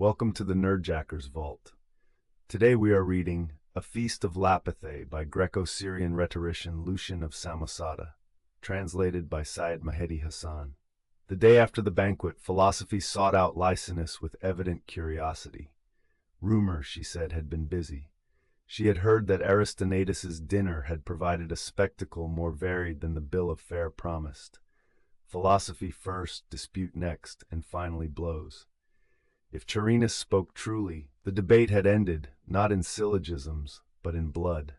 Welcome to the Nerdjacker's Vault. Today we are reading A Feast of Lapithae by Greco-Syrian rhetorician Lucian of Samosata, translated by Syed Mahedi Hassan. The day after the banquet, philosophy sought out Lysinus with evident curiosity. Rumor, she said, had been busy. She had heard that Aristonatus's dinner had provided a spectacle more varied than the bill of fare promised. Philosophy first, dispute next, and finally blows. If Charinus spoke truly, the debate had ended, not in syllogisms, but in blood.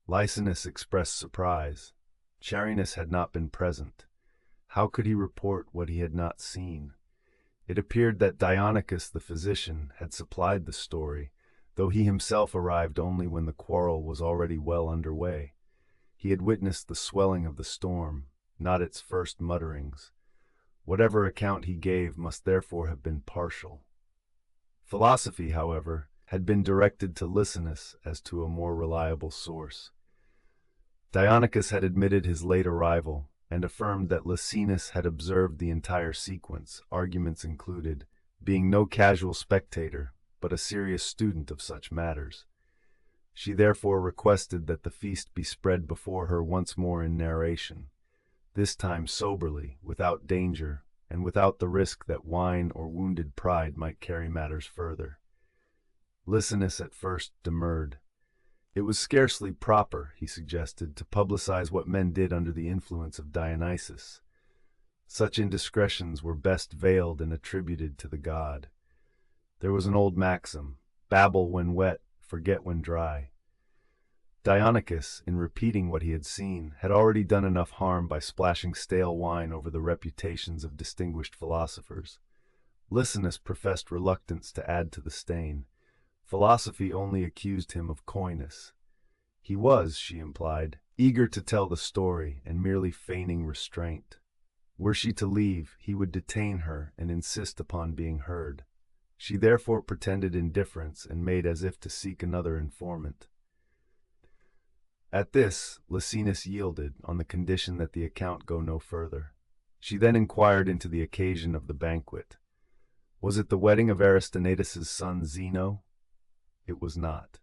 Lysinus expressed surprise. Charinus had not been present. How could he report what he had not seen? It appeared that Dionysius the physician had supplied the story, though he himself arrived only when the quarrel was already well underway. He had witnessed the swelling of the storm, not its first mutterings. Whatever account he gave must therefore have been partial. Philosophy, however, had been directed to Lysinus as to a more reliable source. Dionysius had admitted his late arrival and affirmed that Lysinus had observed the entire sequence, arguments included, being no casual spectator, but a serious student of such matters. She therefore requested that the feast be spread before her once more in narration, this time soberly, without danger, and without the risk that wine or wounded pride might carry matters further. Lysinus at first demurred. It was scarcely proper, he suggested, to publicize what men did under the influence of Dionysus. Such indiscretions were best veiled and attributed to the god. There was an old maxim, babble when wet, forget when dry. Dionysius, in repeating what he had seen, had already done enough harm by splashing stale wine over the reputations of distinguished philosophers. Lysinus professed reluctance to add to the stain. Philosophy only accused him of coyness. He was, she implied, eager to tell the story and merely feigning restraint. Were she to leave, he would detain her and insist upon being heard. She therefore pretended indifference and made as if to seek another informant. At this, Lysinus yielded, on the condition that the account go no further. She then inquired into the occasion of the banquet. Was it the wedding of Aristonatus's son Zeno? It was not.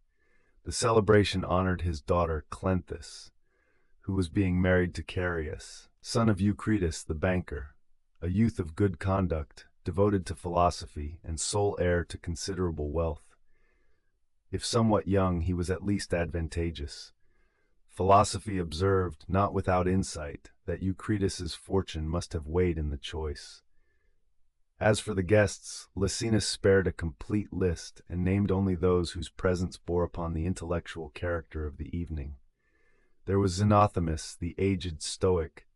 The celebration honored his daughter Clenthis, who was being married to Carius, son of Eucritus the banker, a youth of good conduct, devoted to philosophy, and sole heir to considerable wealth. If somewhat young, he was at least advantageous. Philosophy observed, not without insight, that Eucritus's fortune must have weighed in the choice. As for the guests, Lysinus spared a complete list and named only those whose presence bore upon the intellectual character of the evening. There was Xenothamus, the aged Stoic.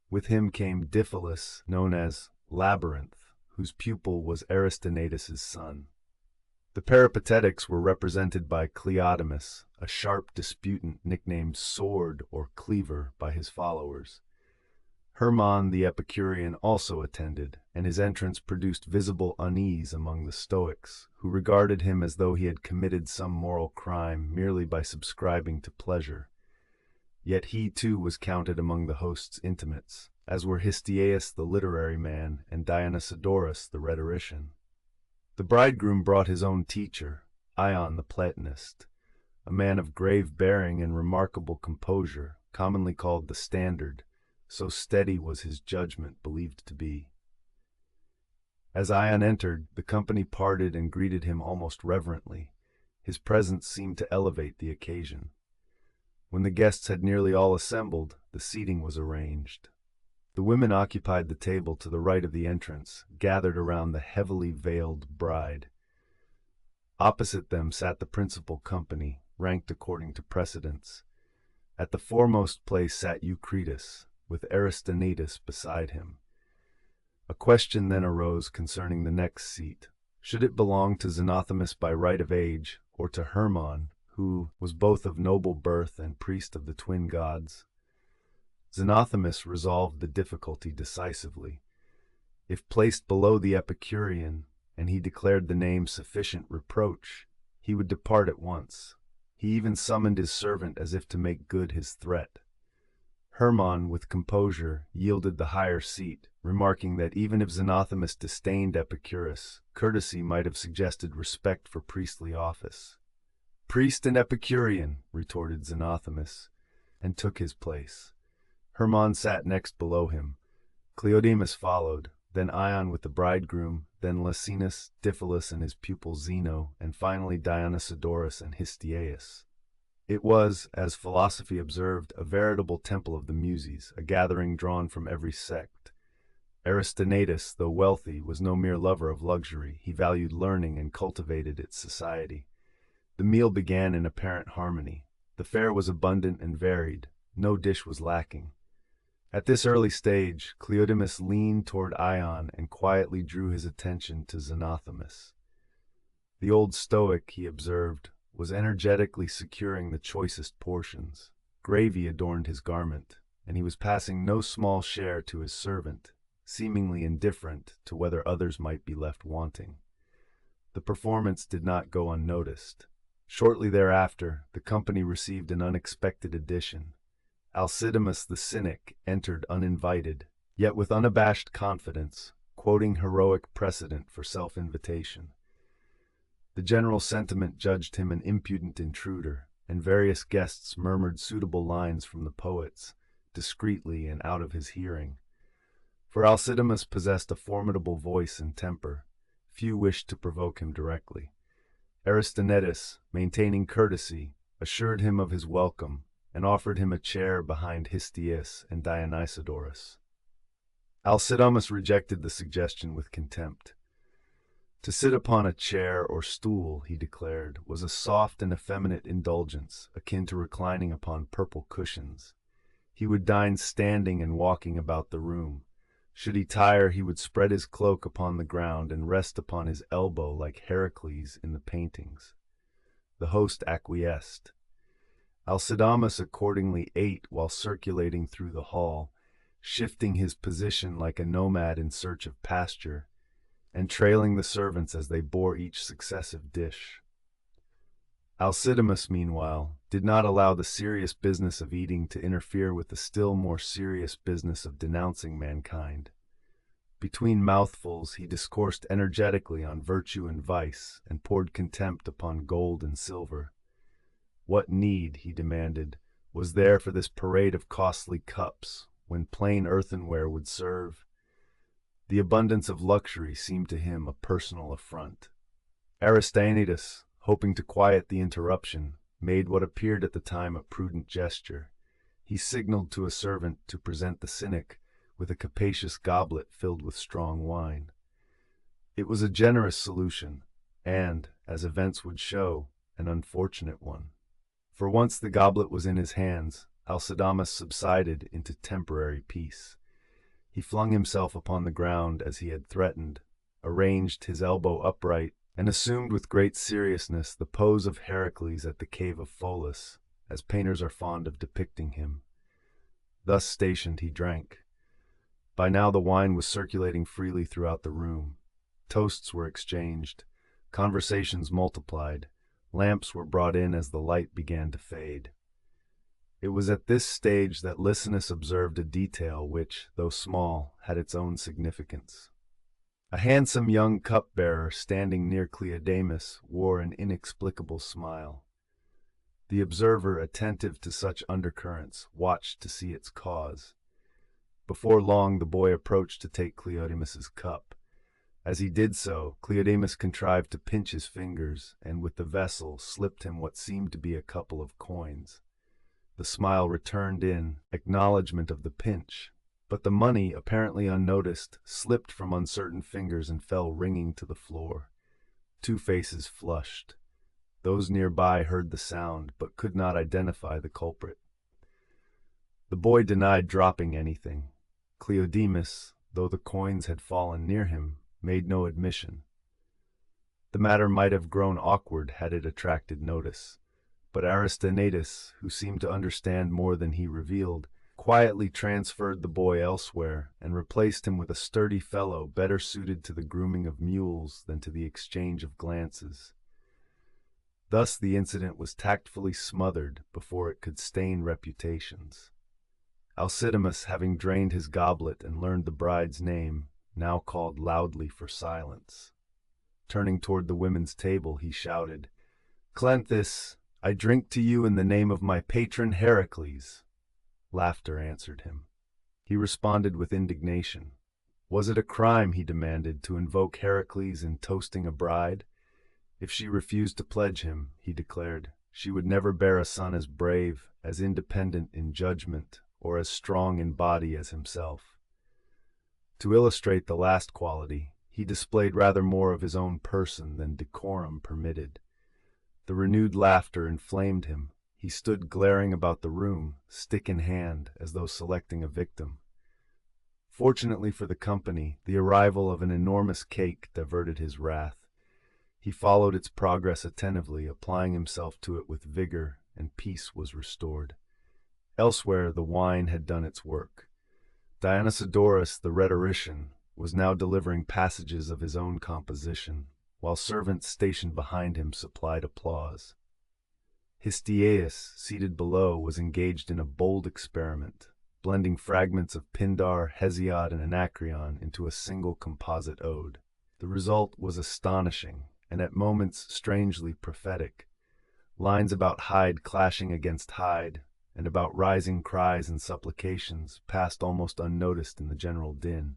With him came Diphilus, known as Labyrinth, whose pupil was Aristonatus's son. The Peripatetics were represented by Cleodamus, a sharp disputant nicknamed Sword or Cleaver by his followers. Hermann the Epicurean also attended, and his entrance produced visible unease among the Stoics, who regarded him as though he had committed some moral crime merely by subscribing to pleasure. Yet he too was counted among the host's intimates, as were Histiaeus the literary man and Dionysodorus the rhetorician. The bridegroom brought his own teacher, Ion the Platonist, a man of grave bearing and remarkable composure, commonly called the Standard, so steady was his judgment believed to be. As Ion entered, the company parted and greeted him almost reverently. His presence seemed to elevate the occasion. When the guests had nearly all assembled, the seating was arranged. The women occupied the table to the right of the entrance, gathered around the heavily veiled bride. Opposite them sat the principal company, ranked according to precedence. At the foremost place sat Eucritus, with Aristonatus beside him. A question then arose concerning the next seat. Should it belong to Xenothamus by right of age, or to Hermann, who was both of noble birth and priest of the twin gods? Xenothamus resolved the difficulty decisively. If placed below the Epicurean, and he declared the name sufficient reproach, he would depart at once. He even summoned his servant as if to make good his threat. Hermann, with composure, yielded the higher seat, remarking that even if Xenothamus disdained Epicurus, courtesy might have suggested respect for priestly office. "Priest and Epicurean," retorted Xenothamus, and took his place. Hermann sat next below him. Cleodemus followed, then Ion with the bridegroom, then Lacinus, Diphilus and his pupil Zeno, and finally Dionysodorus and Histiaeus. It was, as philosophy observed, a veritable temple of the Muses, a gathering drawn from every sect. Aristonatus, though wealthy, was no mere lover of luxury. He valued learning and cultivated its society. The meal began in apparent harmony. The fare was abundant and varied. No dish was lacking. At this early stage, Cleodemus leaned toward Ion and quietly drew his attention to Xenothamus. The old Stoic, he observed, was energetically securing the choicest portions. Gravy adorned his garment, and he was passing no small share to his servant, seemingly indifferent to whether others might be left wanting. The performance did not go unnoticed. Shortly thereafter, the company received an unexpected addition. Alcidamas the Cynic entered uninvited, yet with unabashed confidence, quoting heroic precedent for self-invitation. The general sentiment judged him an impudent intruder, and various guests murmured suitable lines from the poets, discreetly and out of his hearing. For Alcidamas possessed a formidable voice and temper. Few wished to provoke him directly. Aristonetus, maintaining courtesy, assured him of his welcome, and offered him a chair behind Histiaeus and Dionysodorus. Alcidamas rejected the suggestion with contempt. To sit upon a chair or stool, he declared, was a soft and effeminate indulgence, akin to reclining upon purple cushions. He would dine standing and walking about the room. Should he tire, he would spread his cloak upon the ground and rest upon his elbow like Heracles in the paintings. The host acquiesced. Alcidamas accordingly ate while circulating through the hall, shifting his position like a nomad in search of pasture, and trailing the servants as they bore each successive dish. Alcidamas, meanwhile, did not allow the serious business of eating to interfere with the still more serious business of denouncing mankind. Between mouthfuls, he discoursed energetically on virtue and vice, and poured contempt upon gold and silver. What need, he demanded, was there for this parade of costly cups, when plain earthenware would serve? The abundance of luxury seemed to him a personal affront. Aristaenetus, hoping to quiet the interruption, made what appeared at the time a prudent gesture. He signaled to a servant to present the Cynic with a capacious goblet filled with strong wine. It was a generous solution, and, as events would show, an unfortunate one. For once the goblet was in his hands, Alcidamas subsided into temporary peace. He flung himself upon the ground as he had threatened, arranged his elbow upright, and assumed with great seriousness the pose of Heracles at the cave of Pholus, as painters are fond of depicting him. Thus stationed, he drank. By now the wine was circulating freely throughout the room. Toasts were exchanged, conversations multiplied, lamps were brought in as the light began to fade. It was at this stage that Licinus observed a detail which, though small, had its own significance. A handsome young cupbearer standing near Cleodemus wore an inexplicable smile. The observer, attentive to such undercurrents, watched to see its cause. Before long the boy approached to take Cleodemus's cup. As he did so, Cleodemus contrived to pinch his fingers, and with the vessel slipped him what seemed to be a couple of coins. The smile returned in acknowledgment of the pinch, but the money, apparently unnoticed, slipped from uncertain fingers and fell ringing to the floor. Two faces flushed. Those nearby heard the sound, but could not identify the culprit. The boy denied dropping anything. Cleodemus, though the coins had fallen near him, made no admission. The matter might have grown awkward had it attracted notice, but Aristaenetus, who seemed to understand more than he revealed, quietly transferred the boy elsewhere and replaced him with a sturdy fellow better suited to the grooming of mules than to the exchange of glances. Thus the incident was tactfully smothered before it could stain reputations. Alcidamas, having drained his goblet and learned the bride's name, now called loudly for silence. Turning toward the women's table, he shouted, "Clenthis, I drink to you in the name of my patron Heracles." Laughter answered him. He responded with indignation. Was it a crime, he demanded, to invoke Heracles in toasting a bride? If she refused to pledge him, he declared, she would never bear a son as brave, as independent in judgment, or as strong in body as himself. To illustrate the last quality, he displayed rather more of his own person than decorum permitted. The renewed laughter inflamed him. He stood glaring about the room, stick in hand, as though selecting a victim. Fortunately for the company, the arrival of an enormous cake diverted his wrath. He followed its progress attentively, applying himself to it with vigor, and peace was restored. Elsewhere, the wine had done its work. Dionysodorus, the rhetorician, was now delivering passages of his own composition, while servants stationed behind him supplied applause. Histiaeus, seated below, was engaged in a bold experiment, blending fragments of Pindar, Hesiod, and Anacreon into a single composite ode. The result was astonishing, and at moments strangely prophetic. Lines about Hyde clashing against Hyde, and about rising cries and supplications, passed almost unnoticed in the general din.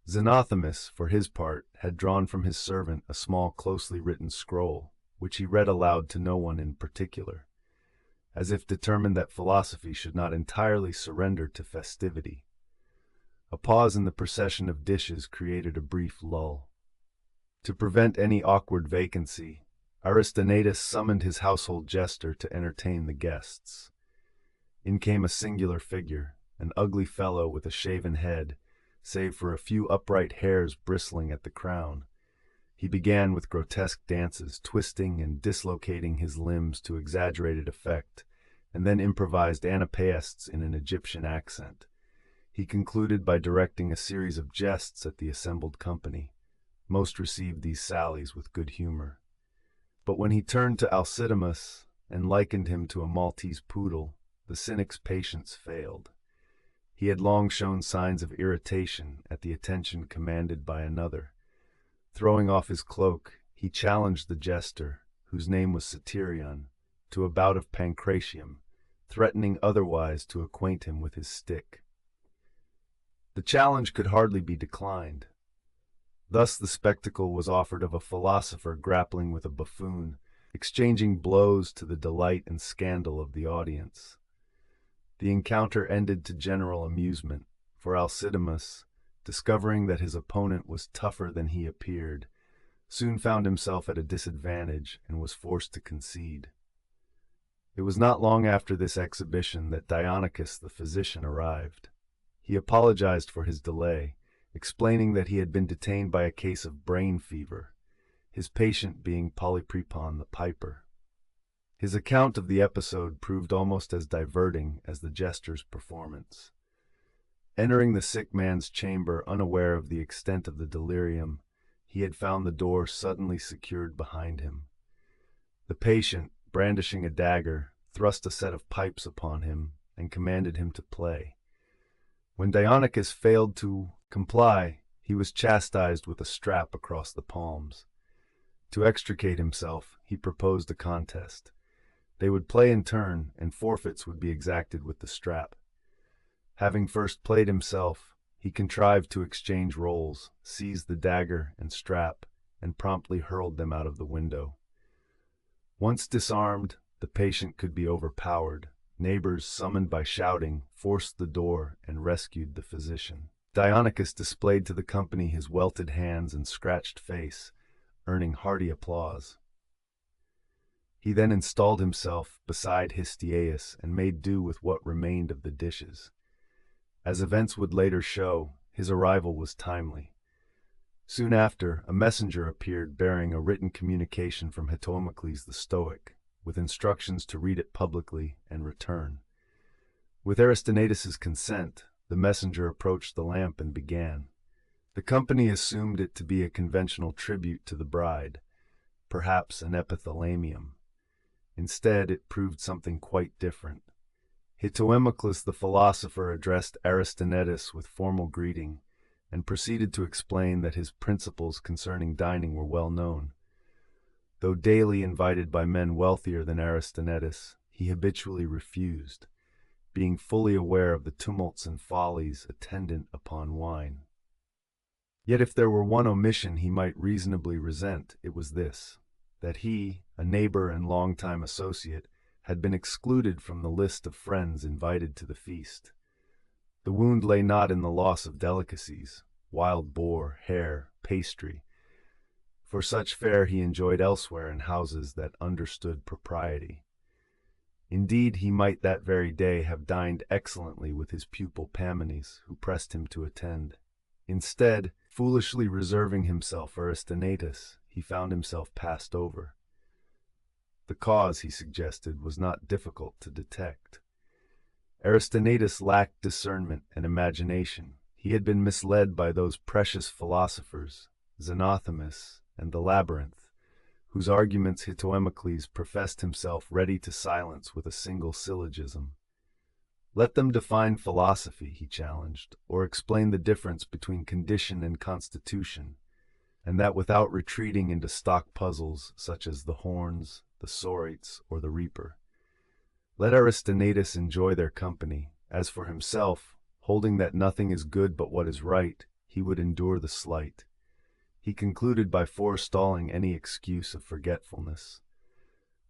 Xenothamus, for his part, had drawn from his servant a small closely written scroll, which he read aloud to no one in particular, as if determined that philosophy should not entirely surrender to festivity. A pause in the procession of dishes created a brief lull. To prevent any awkward vacancy, Aristonatus summoned his household jester to entertain the guests. In came a singular figure, an ugly fellow with a shaven head, save for a few upright hairs bristling at the crown. He began with grotesque dances, twisting and dislocating his limbs to exaggerated effect, and then improvised anapaists in an Egyptian accent. He concluded by directing a series of jests at the assembled company. Most received these sallies with good humor. But when he turned to Alcidamas and likened him to a Maltese poodle, the cynic's patience failed. He had long shown signs of irritation at the attention commanded by another. Throwing off his cloak, he challenged the jester, whose name was Satirion, to a bout of pancratium, threatening otherwise to acquaint him with his stick. The challenge could hardly be declined. Thus the spectacle was offered of a philosopher grappling with a buffoon, exchanging blows to the delight and scandal of the audience. The encounter ended to general amusement, for Alcidamas, discovering that his opponent was tougher than he appeared, soon found himself at a disadvantage and was forced to concede. It was not long after this exhibition that Dionychus the physician arrived. He apologized for his delay, explaining that he had been detained by a case of brain fever, his patient being Polyprepon the piper. His account of the episode proved almost as diverting as the jester's performance. Entering the sick man's chamber unaware of the extent of the delirium, he had found the door suddenly secured behind him. The patient, brandishing a dagger, thrust a set of pipes upon him and commanded him to play. When Dionychus failed to comply, he was chastised with a strap across the palms. To extricate himself, he proposed a contest. They would play in turn, and forfeits would be exacted with the strap. Having first played himself, he contrived to exchange roles, seized the dagger and strap, and promptly hurled them out of the window. Once disarmed, the patient could be overpowered. Neighbors, summoned by shouting, forced the door and rescued the physician. Dionychus displayed to the company his welted hands and scratched face, earning hearty applause. He then installed himself beside Histiaeus and made do with what remained of the dishes. As events would later show, his arrival was timely. Soon after, a messenger appeared bearing a written communication from Hippomocles the Stoic, with instructions to read it publicly and return. With Aristonatus's consent, the messenger approached the lamp and began. The company assumed it to be a conventional tribute to the bride, perhaps an epithalamium. Instead, it proved something quite different. Hippomocles the philosopher addressed Aristonetus with formal greeting, and proceeded to explain that his principles concerning dining were well known. Though daily invited by men wealthier than Aristonetus, he habitually refused, being fully aware of the tumults and follies attendant upon wine. Yet if there were one omission he might reasonably resent, it was this, that he, a neighbor and longtime associate, had been excluded from the list of friends invited to the feast. The wound lay not in the loss of delicacies, wild boar, hare, pastry, for such fare he enjoyed elsewhere in houses that understood propriety. Indeed, he might that very day have dined excellently with his pupil Pamines, who pressed him to attend. Instead, foolishly reserving himself for Aristonetus, he found himself passed over. The cause, he suggested, was not difficult to detect. Aristonetus lacked discernment and imagination. He had been misled by those precious philosophers, Xenophanes and the Labyrinth, whose arguments Hippomocles professed himself ready to silence with a single syllogism. Let them define philosophy, he challenged, or explain the difference between condition and constitution, and that without retreating into stock puzzles such as the horns, the sorites, or the reaper. Let Aristonetus enjoy their company. As for himself, holding that nothing is good but what is right, he would endure the slight. He concluded by forestalling any excuse of forgetfulness.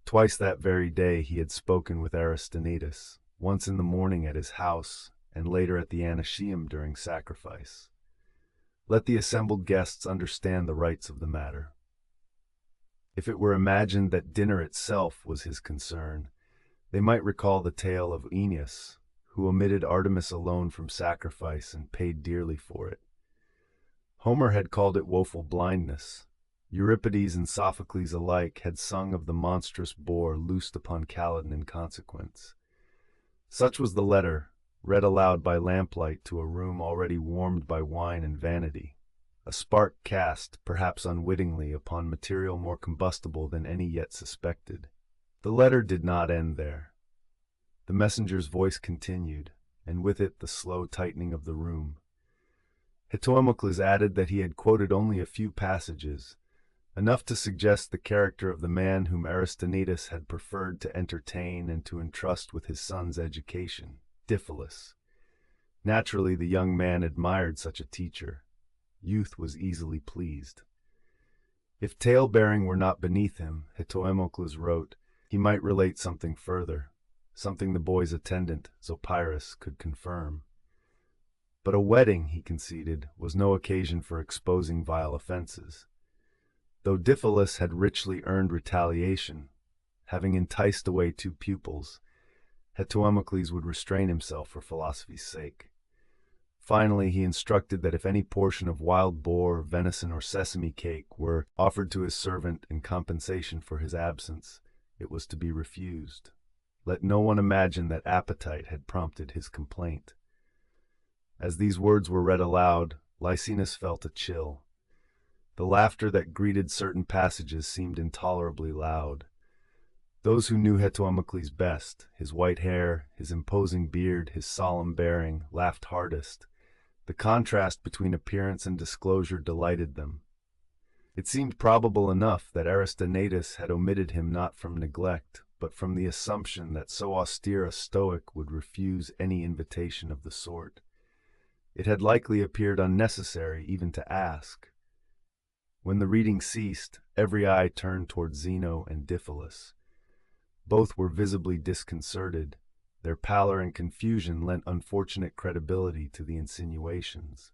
Twice that very day he had spoken with Aristonetus, once in the morning at his house, and later at the Aniceum during sacrifice. Let the assembled guests understand the rights of the matter. If it were imagined that dinner itself was his concern, they might recall the tale of Aeneas, who omitted Artemis alone from sacrifice and paid dearly for it. Homer had called it woeful blindness. Euripides and Sophocles alike had sung of the monstrous boar loosed upon Calydon in consequence. Such was the letter, read aloud by lamplight to a room already warmed by wine and vanity, a spark cast, perhaps unwittingly, upon material more combustible than any yet suspected. The letter did not end there. The messenger's voice continued, and with it the slow tightening of the room. Hippomocles added that he had quoted only a few passages, enough to suggest the character of the man whom Aristonetus had preferred to entertain and to entrust with his son's education, Diphilus. Naturally, the young man admired such a teacher. Youth was easily pleased. If tale-bearing were not beneath him, Hippomocles wrote, he might relate something further, something the boy's attendant, Zopyrus, could confirm. But a wedding, he conceded, was no occasion for exposing vile offenses. Though Diphilus had richly earned retaliation, having enticed away 2 pupils, Hippomocles would restrain himself for philosophy's sake. Finally, he instructed that if any portion of wild boar, venison, or sesame cake were offered to his servant in compensation for his absence, it was to be refused. Let no one imagine that appetite had prompted his complaint. As these words were read aloud, Licinus felt a chill. The laughter that greeted certain passages seemed intolerably loud. Those who knew Hippomocles best, his white hair, his imposing beard, his solemn bearing, laughed hardest. The contrast between appearance and disclosure delighted them. It seemed probable enough that Aristonetus had omitted him not from neglect, but from the assumption that so austere a Stoic would refuse any invitation of the sort. It had likely appeared unnecessary even to ask. When the reading ceased, every eye turned toward Zeno and Diphilus. Both were visibly disconcerted. Their pallor and confusion lent unfortunate credibility to the insinuations.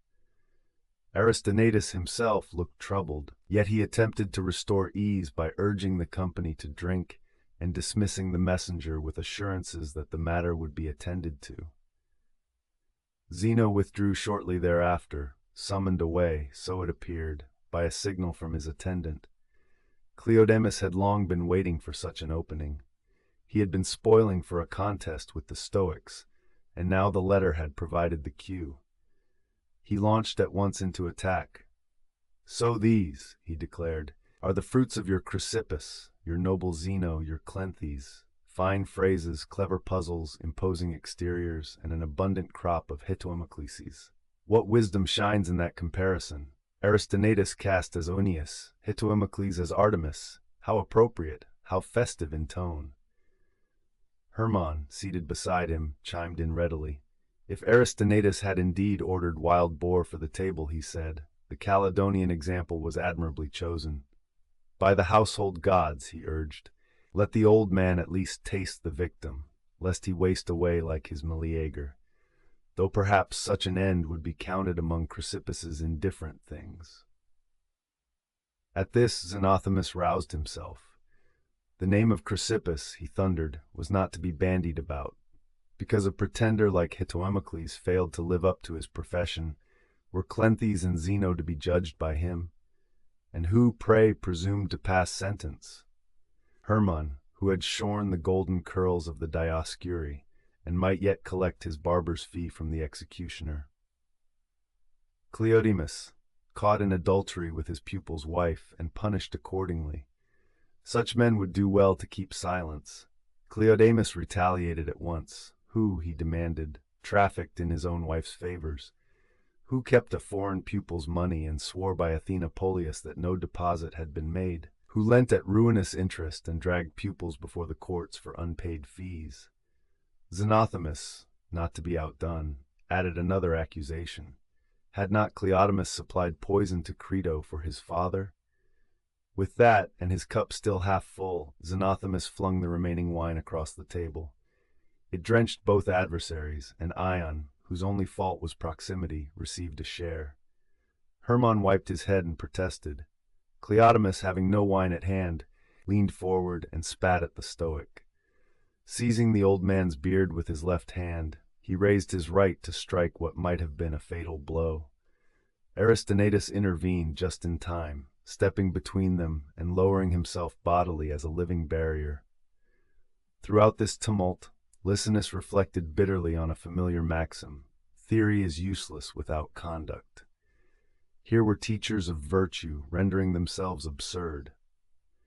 Aristonetus himself looked troubled, yet he attempted to restore ease by urging the company to drink and dismissing the messenger with assurances that the matter would be attended to. Zeno withdrew shortly thereafter, summoned away, so it appeared, by a signal from his attendant. Cleodemus had long been waiting for such an opening. He had been spoiling for a contest with the Stoics, and now the letter had provided the cue. He launched at once into attack. "So these," he declared, "are the fruits of your Chrysippus, your noble Zeno, your Clenthes, fine phrases, clever puzzles, imposing exteriors, and an abundant crop of hetoemocleses. What wisdom shines in that comparison? Aristonatus cast as Oeneus, Hetoemocles as Artemis. How appropriate, how festive in tone. Hermann, seated beside him, chimed in readily. If Aristonatus had indeed ordered wild boar for the table, he said, the Caledonian example was admirably chosen. By the household gods, he urged, let the old man at least taste the victim, lest he waste away like his Meleager, though perhaps such an end would be counted among Chrysippus's indifferent things. At this, Xenothamus roused himself. The name of Chrysippus, he thundered, was not to be bandied about. Because a pretender like Hetoemocles failed to live up to his profession, were Cleanthes and Zeno to be judged by him? And who, pray, presumed to pass sentence? Hermann, who had shorn the golden curls of the Dioscuri, and might yet collect his barber's fee from the executioner. Cleodemus, caught in adultery with his pupil's wife, and punished accordingly. Such men would do well to keep silence. Cleodemus retaliated at once. Who, he demanded, trafficked in his own wife's favors? Who kept a foreign pupil's money and swore by Athena Polius that no deposit had been made? Who lent at ruinous interest and dragged pupils before the courts for unpaid fees? Xenothamus, not to be outdone, added another accusation. Had not Cleodamus supplied poison to Crito for his father? With that, and his cup still half full, Xenothamus flung the remaining wine across the table. It drenched both adversaries, and Ion, whose only fault was proximity, received a share. Hermann wiped his head and protested. Cleodamus, having no wine at hand, leaned forward and spat at the Stoic. Seizing the old man's beard with his left hand, he raised his right to strike what might have been a fatal blow. Aristonatus intervened just in time, stepping between them and lowering himself bodily as a living barrier. Throughout this tumult, Licinus reflected bitterly on a familiar maxim: theory is useless without conduct. Here were teachers of virtue rendering themselves absurd.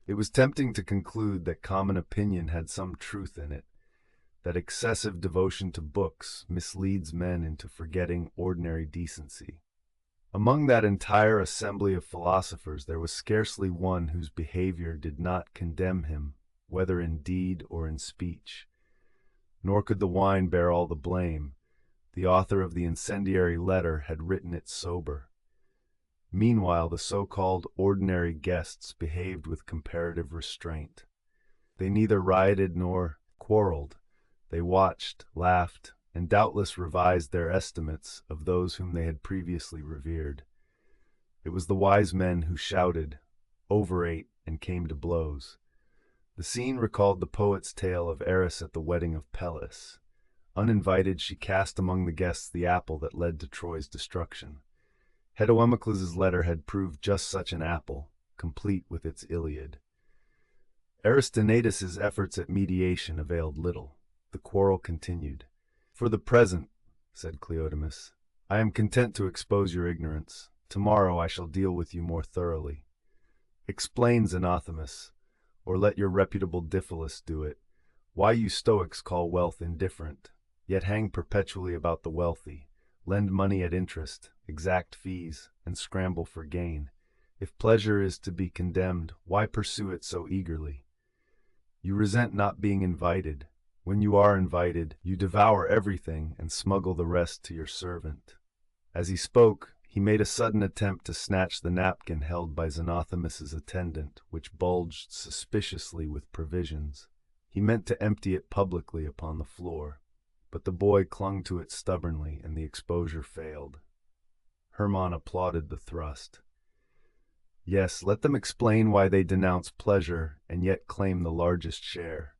It was tempting to conclude that common opinion had some truth in it, that excessive devotion to books misleads men into forgetting ordinary decency. Among that entire assembly of philosophers there was scarcely one whose behavior did not condemn him, whether in deed or in speech. Nor could the wine bear all the blame. The author of the incendiary letter had written it sober. Meanwhile, the so-called ordinary guests behaved with comparative restraint. They neither rioted nor quarreled. They watched, laughed, and doubtless revised their estimates of those whom they had previously revered. It was the wise men who shouted, overate, and came to blows. The scene recalled the poet's tale of Eris at the wedding of Pellis. Uninvited, she cast among the guests the apple that led to Troy's destruction. Hetoemocles' letter had proved just such an apple, complete with its Iliad. Aristonatus' efforts at mediation availed little. The quarrel continued. For the present, said Cleodamus, I am content to expose your ignorance. Tomorrow I shall deal with you more thoroughly. Explain, Xenothamus, or let your reputable Diphilus do it, why you Stoics call wealth indifferent, yet hang perpetually about the wealthy, lend money at interest, exact fees, and scramble for gain. If pleasure is to be condemned, why pursue it so eagerly? You resent not being invited. When you are invited, you devour everything and smuggle the rest to your servant. As he spoke, he made a sudden attempt to snatch the napkin held by Xenothamus's attendant, which bulged suspiciously with provisions. He meant to empty it publicly upon the floor, but the boy clung to it stubbornly, and the exposure failed. Hermann applauded the thrust. Yes, let them explain why they denounce pleasure and yet claim the largest share.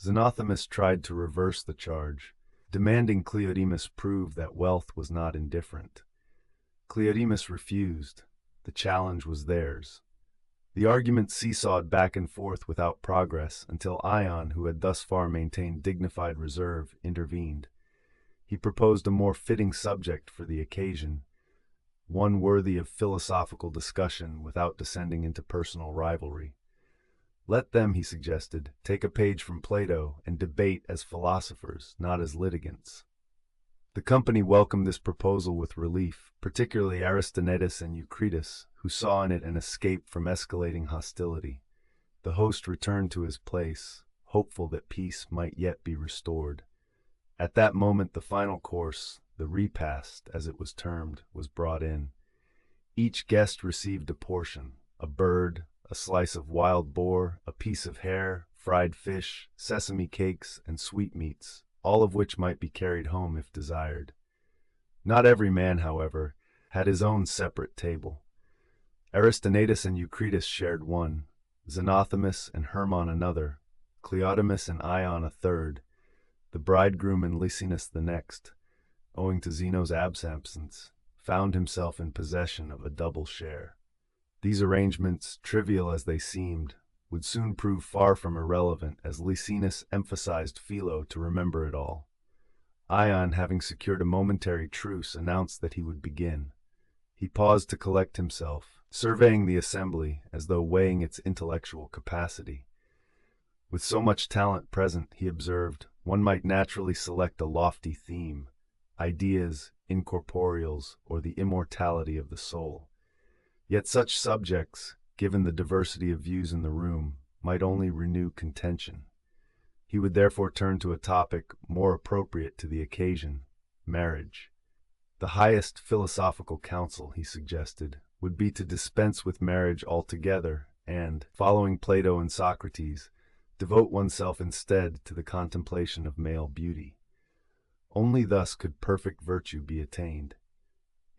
Xenothamus tried to reverse the charge, demanding Cleodemus prove that wealth was not indifferent. Cleodemus refused. The challenge was theirs. The argument seesawed back and forth without progress until Ion, who had thus far maintained dignified reserve, intervened. He proposed a more fitting subject for the occasion, one worthy of philosophical discussion without descending into personal rivalry. Let them, he suggested, take a page from Plato and debate as philosophers, not as litigants. The company welcomed this proposal with relief, particularly Aristonetus and Eucritus, who saw in it an escape from escalating hostility. The host returned to his place, hopeful that peace might yet be restored. At that moment the final course, the repast, as it was termed, was brought in. Each guest received a portion, a bird, a slice of wild boar, a piece of hare, fried fish, sesame cakes, and sweetmeats, all of which might be carried home if desired. Not every man, however, had his own separate table. Aristonetus and Eucritus shared one, Xenothamus and Hermon another, Cleodamus and Ion a third, the bridegroom and Licinus the next, owing to Zeno's absence, found himself in possession of a double share. These arrangements, trivial as they seemed, would soon prove far from irrelevant as Licinus emphasized Philo to remember it all. Ion, having secured a momentary truce, announced that he would begin. He paused to collect himself, surveying the assembly as though weighing its intellectual capacity. With so much talent present, he observed, one might naturally select a lofty theme, ideas, incorporeals, or the immortality of the soul. Yet such subjects, given the diversity of views in the room, might only renew contention. He would therefore turn to a topic more appropriate to the occasion, marriage. The highest philosophical counsel, he suggested, would be to dispense with marriage altogether and, following Plato and Socrates, devote oneself instead to the contemplation of male beauty. Only thus could perfect virtue be attained.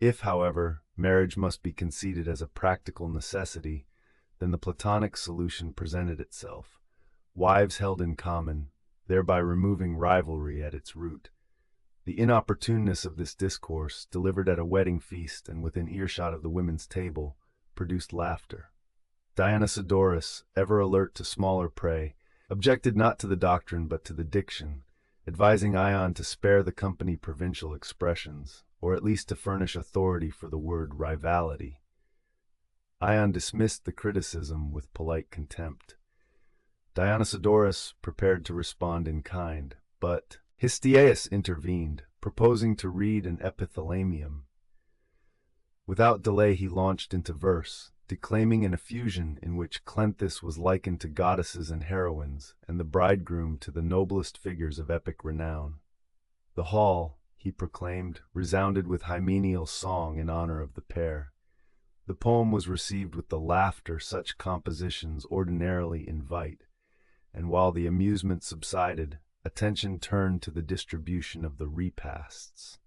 If, however, marriage must be conceded as a practical necessity, then the Platonic solution presented itself. Wives held in common, thereby removing rivalry at its root. The inopportuneness of this discourse, delivered at a wedding feast and within earshot of the women's table, produced laughter. Dionysodorus, ever alert to smaller prey, objected not to the doctrine but to the diction, advising Ion to spare the company provincial expressions, or at least to furnish authority for the word rivality. Ion dismissed the criticism with polite contempt. Dionysodorus prepared to respond in kind, but Histiaeus intervened, proposing to read an epithalamium. Without delay he launched into verse, declaiming an effusion in which Clenthis was likened to goddesses and heroines, and the bridegroom to the noblest figures of epic renown. The hall, he proclaimed, resounded with hymeneal song in honor of the pair. The poem was received with the laughter such compositions ordinarily invite, and while the amusement subsided, attention turned to the distribution of the repasts.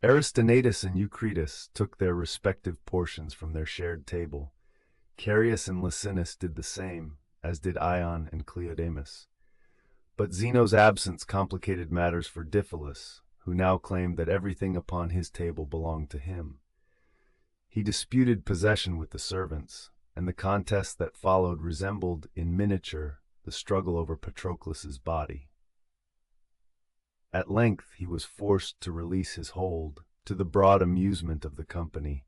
Aristonetus and Eucritus took their respective portions from their shared table. Carius and Licinus did the same, as did Ion and Cleodamus. But Zeno's absence complicated matters for Diphilus, who now claimed that everything upon his table belonged to him. He disputed possession with the servants, and the contest that followed resembled, in miniature, the struggle over Patroclus's body. At length he was forced to release his hold, to the broad amusement of the company,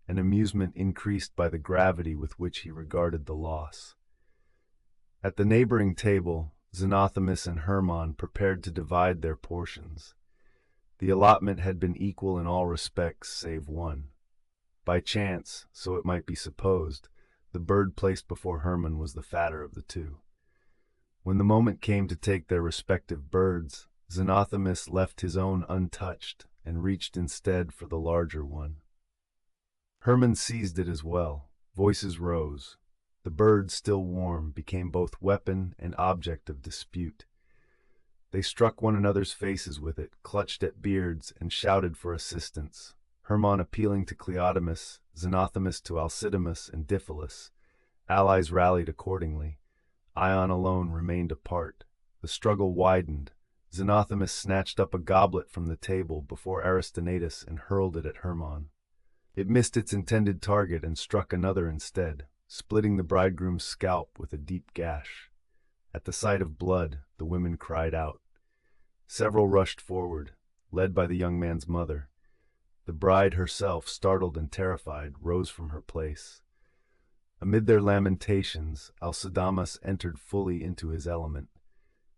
an amusement increased by the gravity with which he regarded the loss. At the neighboring table, Xenothamus and Hermon prepared to divide their portions. The allotment had been equal in all respects save one. By chance, so it might be supposed, the bird placed before Hermon was the fatter of the two. When the moment came to take their respective birds, Xenothamus left his own untouched and reached instead for the larger one. Hermon seized it as well. Voices rose. The bird, still warm, became both weapon and object of dispute. They struck one another's faces with it, clutched at beards, and shouted for assistance. Hermon appealing to Cleodamus, Xenothamus to Alcidamus and Diphilus. Allies rallied accordingly. Ion alone remained apart. The struggle widened. Xenothamus snatched up a goblet from the table before Aristonetus and hurled it at Hermon. It missed its intended target and struck another instead, splitting the bridegroom's scalp with a deep gash. At the sight of blood, the women cried out. Several rushed forward, led by the young man's mother. The bride herself, startled and terrified, rose from her place. Amid their lamentations, Alcidamas entered fully into his element.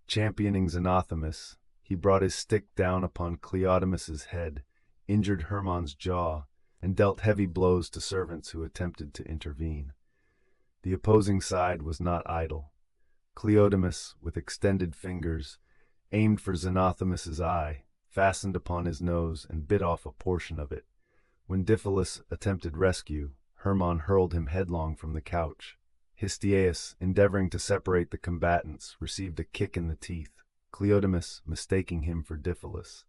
Championing Xenothamus, he brought his stick down upon Cleodamus's head, injured Hermon's jaw, and dealt heavy blows to servants who attempted to intervene. The opposing side was not idle. Cleodamus, with extended fingers, aimed for Xenothamus's eye, fastened upon his nose, and bit off a portion of it. When Diphilus attempted rescue, Hermon hurled him headlong from the couch. Histiaeus, endeavoring to separate the combatants, received a kick in the teeth, Cleodamus mistaking him for Diphilus.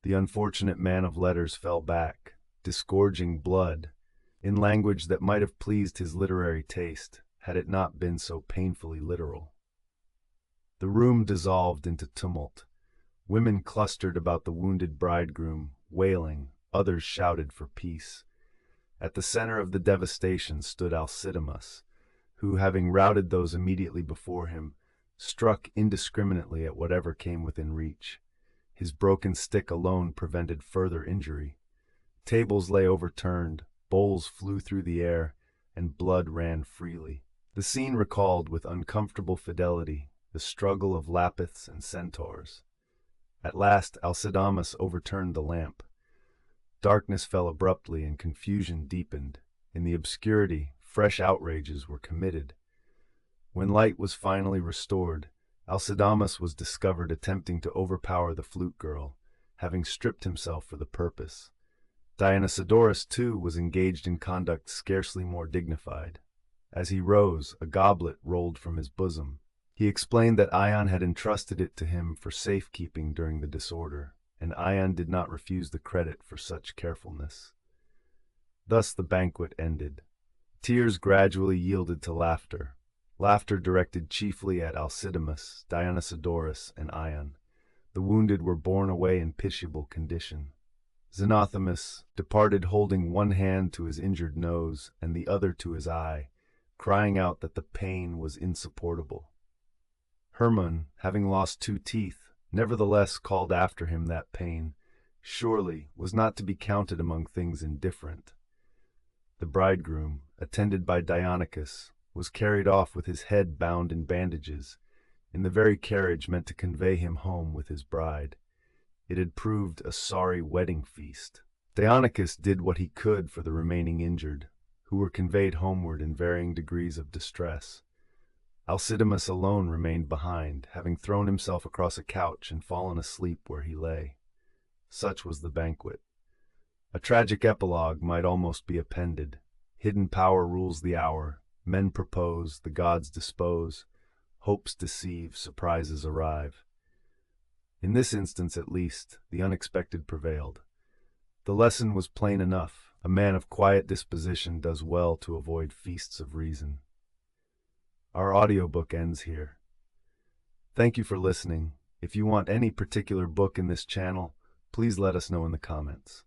The unfortunate man of letters fell back, disgorging blood, in language that might have pleased his literary taste, had it not been so painfully literal. The room dissolved into tumult. Women clustered about the wounded bridegroom, wailing, others shouted for peace. At the center of the devastation stood Alcidamas, who, having routed those immediately before him, struck indiscriminately at whatever came within reach. His broken stick alone prevented further injury. Tables lay overturned, bowls flew through the air, and blood ran freely. The scene recalled with uncomfortable fidelity the struggle of Lapiths and Centaurs. At last Alcidamas overturned the lamp. Darkness fell abruptly and confusion deepened. In the obscurity, fresh outrages were committed. When light was finally restored, Alcidamas was discovered attempting to overpower the flute girl, having stripped himself for the purpose. Dionysodorus, too, was engaged in conduct scarcely more dignified. As he rose, a goblet rolled from his bosom. He explained that Ion had entrusted it to him for safekeeping during the disorder, and Ion did not refuse the credit for such carefulness. Thus the banquet ended. Tears gradually yielded to laughter, laughter directed chiefly at Alcidamas, Dionysodorus, and Ion. The wounded were borne away in pitiable condition. Xenothamus departed holding one hand to his injured nose and the other to his eye, crying out that the pain was insupportable. Hermon, having lost 2 teeth, nevertheless called after him that pain, surely, was not to be counted among things indifferent. The bridegroom, attended by Dionysodorus, was carried off with his head bound in bandages, in the very carriage meant to convey him home with his bride. It had proved a sorry wedding feast. Dionysodorus did what he could for the remaining injured, who were conveyed homeward in varying degrees of distress. Alcidamas alone remained behind, having thrown himself across a couch and fallen asleep where he lay. Such was the banquet. A tragic epilogue might almost be appended. Hidden power rules the hour. Men propose, the gods dispose. Hopes deceive, surprises arrive. In this instance, at least, the unexpected prevailed. The lesson was plain enough. A man of quiet disposition does well to avoid feasts of reason. Our audiobook ends here. Thank you for listening. If you want any particular book in this channel, please let us know in the comments.